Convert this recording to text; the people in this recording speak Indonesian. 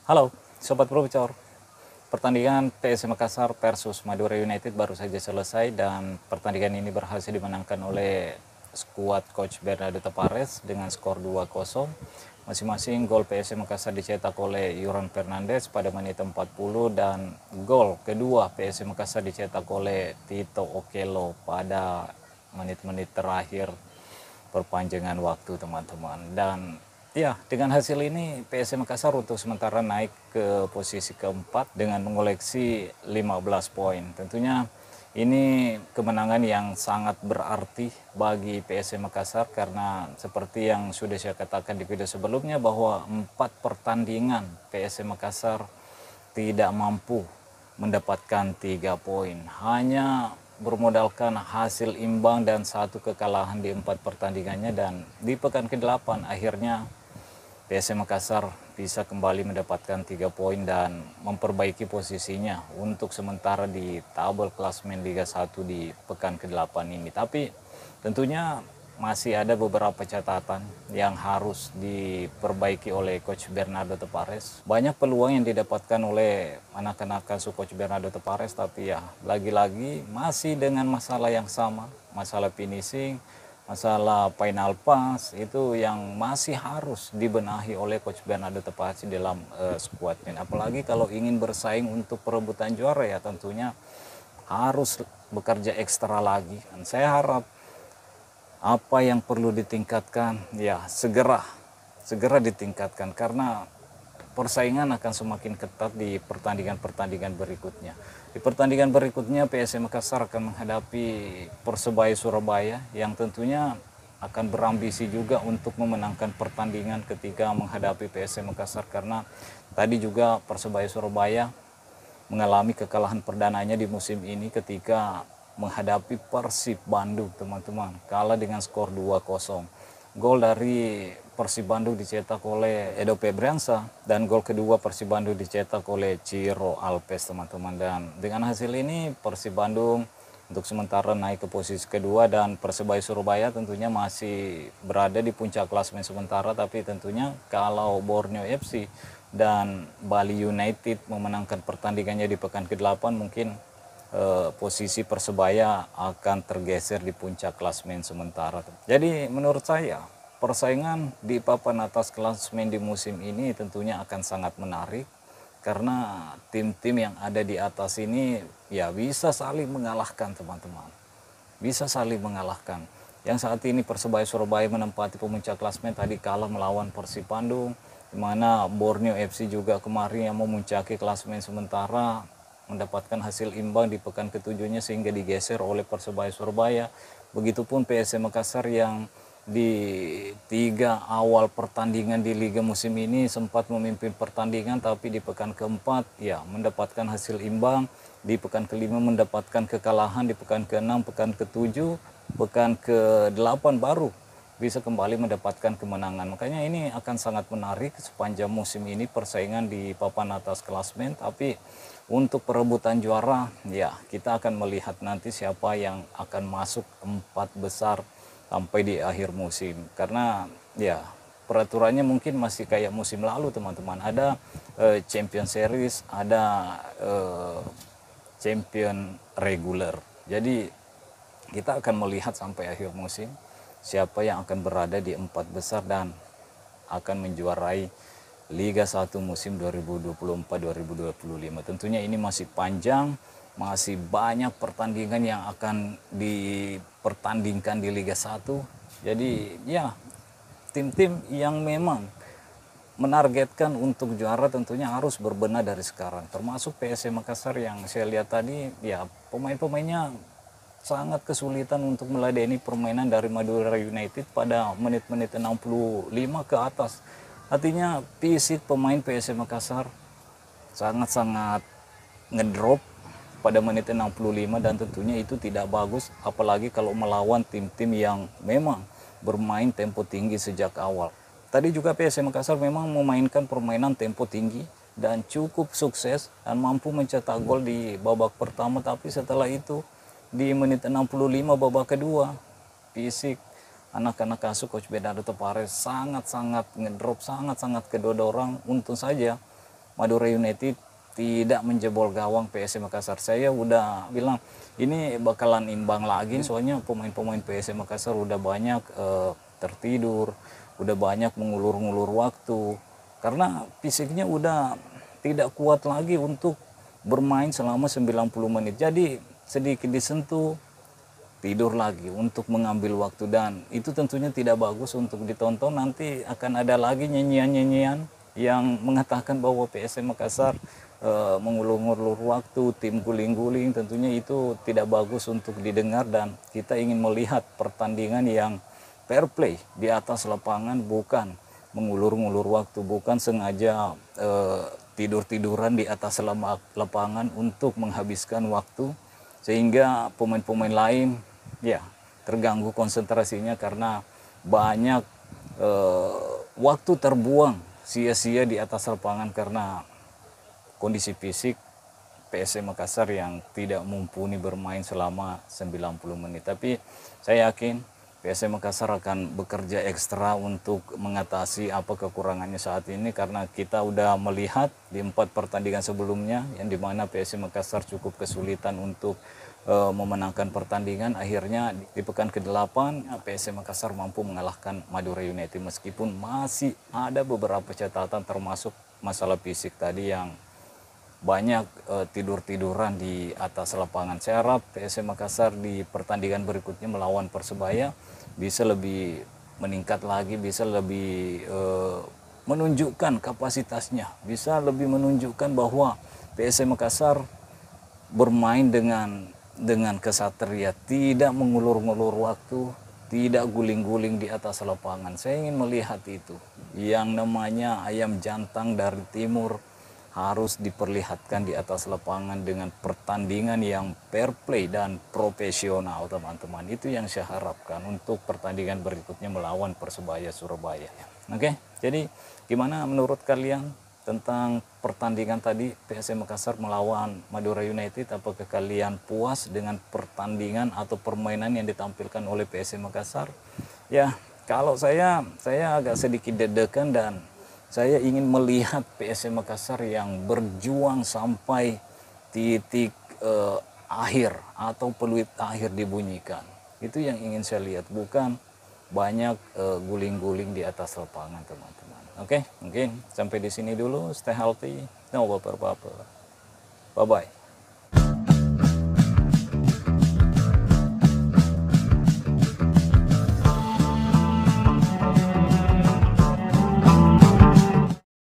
Halo, Sobat Profesor. Pertandingan PSM Makassar versus Madura United baru saja selesai dan pertandingan ini berhasil dimenangkan oleh skuad Coach Bernardo Tapares dengan skor 2-0. Masing-masing gol PSM Makassar dicetak oleh Yuran Fernandes pada menit 40 dan gol kedua PSM Makassar dicetak oleh Tito Okello pada menit-menit terakhir perpanjangan waktu teman-teman. Dan ya, dengan hasil ini PSM Makassar untuk sementara naik ke posisi keempat dengan mengoleksi 15 poin. Tentunya ini kemenangan yang sangat berarti bagi PSM Makassar karena seperti yang sudah saya katakan di video sebelumnya bahwa 4 pertandingan PSM Makassar tidak mampu mendapatkan 3 poin. Hanya bermodalkan hasil imbang dan 1 kekalahan di 4 pertandingannya, dan di pekan ke-8 akhirnya PSM Makassar bisa kembali mendapatkan 3 poin dan memperbaiki posisinya untuk sementara di tabel klasmen Liga 1 di pekan ke-8 ini. Tapi tentunya masih ada beberapa catatan yang harus diperbaiki oleh Coach Bernardo Tapares. Banyak peluang yang didapatkan oleh anak-anak asuh Coach Bernardo Tapares, tapi ya lagi-lagi masih dengan masalah yang sama, masalah finishing, masalah final pass itu yang masih harus dibenahi oleh Coach Bernardo Tapares dalam skuadnya. Apalagi kalau ingin bersaing untuk perebutan juara ya tentunya harus bekerja ekstra lagi. Dan saya harap apa yang perlu ditingkatkan ya segera ditingkatkan karena persaingan akan semakin ketat di pertandingan-pertandingan berikutnya. Di pertandingan berikutnya PSM Makassar akan menghadapi Persebaya Surabaya yang tentunya akan berambisi juga untuk memenangkan pertandingan ketika menghadapi PSM Makassar, karena tadi juga Persebaya Surabaya mengalami kekalahan perdananya di musim ini ketika menghadapi Persib Bandung, teman-teman. Kalah dengan skor 2-0. Gol dari Persib Bandung dicetak oleh Edo Febriansa dan gol kedua Persib Bandung dicetak oleh Ciro Alves, teman-teman. Dan dengan hasil ini Persib Bandung untuk sementara naik ke posisi kedua dan Persebaya Surabaya tentunya masih berada di puncak klasemen sementara, tapi tentunya kalau Borneo FC dan Bali United memenangkan pertandingannya di pekan ke-8 mungkin posisi Persebaya akan tergeser di puncak klasemen sementara. Jadi menurut saya persaingan di papan atas klasemen di musim ini tentunya akan sangat menarik karena tim-tim yang ada di atas ini ya bisa saling mengalahkan, teman-teman. Bisa saling mengalahkan. Yang saat ini Persebaya Surabaya menempati pemuncak klasemen, tadi kalah melawan Persib Bandung, di mana Borneo FC juga kemarin yang memuncaki klasemen sementara mendapatkan hasil imbang di pekan ketujuhnya sehingga digeser oleh Persebaya Surabaya. Begitupun PSM Makassar yang di 3 awal pertandingan di Liga musim ini sempat memimpin pertandingan, tapi di pekan keempat ya mendapatkan hasil imbang, di pekan kelima mendapatkan kekalahan, di pekan ke-6, pekan ke-7, pekan ke-8 baru bisa kembali mendapatkan kemenangan. Makanya ini akan sangat menarik sepanjang musim ini persaingan di papan atas klasmen. Tapi untuk perebutan juara ya kita akan melihat nanti siapa yang akan masuk 4 besar sampai di akhir musim. Karena ya peraturannya mungkin masih kayak musim lalu, teman-teman. Ada Champion Series, ada Champion Regular. Jadi kita akan melihat sampai akhir musim siapa yang akan berada di 4 besar dan akan menjuarai Liga 1 musim 2024-2025. Tentunya ini masih panjang, masih banyak pertandingan yang akan dipertandingkan di Liga 1. Jadi ya tim-tim yang memang menargetkan untuk juara tentunya harus berbenah dari sekarang. Termasuk PSM Makassar yang saya lihat tadi ya pemain-pemainnya sangat kesulitan untuk meladeni permainan dari Madura United pada menit-menit 65 ke atas. Artinya fisik pemain PSM Makassar sangat-sangat ngedrop pada menit 65 dan tentunya itu tidak bagus apalagi kalau melawan tim-tim yang memang bermain tempo tinggi sejak awal. Tadi juga PSM Makassar memang memainkan permainan tempo tinggi dan cukup sukses dan mampu mencetak gol di babak pertama, tapi setelah itu di menit 65 babak kedua fisik anak-anak asuh Coach Bernardo Tapares sangat-sangat ngedrop, sangat-sangat kedodorang. Untung saja Madura United tidak menjebol gawang PSM Makassar. Saya udah bilang ini bakalan imbang lagi, soalnya pemain-pemain PSM Makassar udah banyak tertidur, udah banyak mengulur-ngulur waktu, karena fisiknya udah tidak kuat lagi untuk bermain selama 90 menit. Jadi sedikit disentuh tidur lagi untuk mengambil waktu, dan itu tentunya tidak bagus untuk ditonton. Nanti akan ada lagi nyanyian-nyanyian yang mengatakan bahwa PSM Makassar mengulur-ngulur waktu, tim guling-guling. Tentunya itu tidak bagus untuk didengar, dan kita ingin melihat pertandingan yang fair play di atas lapangan, bukan mengulur-ngulur waktu, bukan sengaja tidur-tiduran di atas lapangan untuk menghabiskan waktu, sehingga pemain-pemain lain ya terganggu konsentrasinya karena banyak waktu terbuang sia-sia di atas lapangan karena kondisi fisik PSM Makassar yang tidak mumpuni bermain selama 90 menit. Tapi saya yakin PSM Makassar akan bekerja ekstra untuk mengatasi apa kekurangannya saat ini, karena kita udah melihat di 4 pertandingan sebelumnya yang dimana PSM Makassar cukup kesulitan untuk memenangkan pertandingan. Akhirnya di pekan ke-8 PSM Makassar mampu mengalahkan Madura United, meskipun masih ada beberapa catatan termasuk masalah fisik tadi yang banyak tidur-tiduran di atas lapangan. Saya harap PSM Makassar di pertandingan berikutnya melawan Persebaya bisa lebih meningkat lagi, bisa lebih menunjukkan kapasitasnya, bisa lebih menunjukkan bahwa PSM Makassar bermain dengan kesatria, tidak mengulur-ngulur waktu, tidak guling-guling di atas lapangan. Saya ingin melihat itu. Yang namanya ayam jantan dari timur harus diperlihatkan di atas lapangan dengan pertandingan yang fair play dan profesional, teman-teman. Itu yang saya harapkan untuk pertandingan berikutnya melawan Persebaya Surabaya. Oke, jadi gimana menurut kalian tentang pertandingan tadi PSM Makassar melawan Madura United? Apakah kalian puas dengan pertandingan atau permainan yang ditampilkan oleh PSM Makassar? Ya, kalau saya agak sedikit deg-degan, dan saya ingin melihat PSM Makassar yang berjuang sampai titik akhir atau peluit akhir dibunyikan. Itu yang ingin saya lihat, bukan banyak guling-guling di atas lapangan, teman-teman. Oke, mungkin sampai di sini dulu. Stay healthy, no baper-baper. Bye-bye.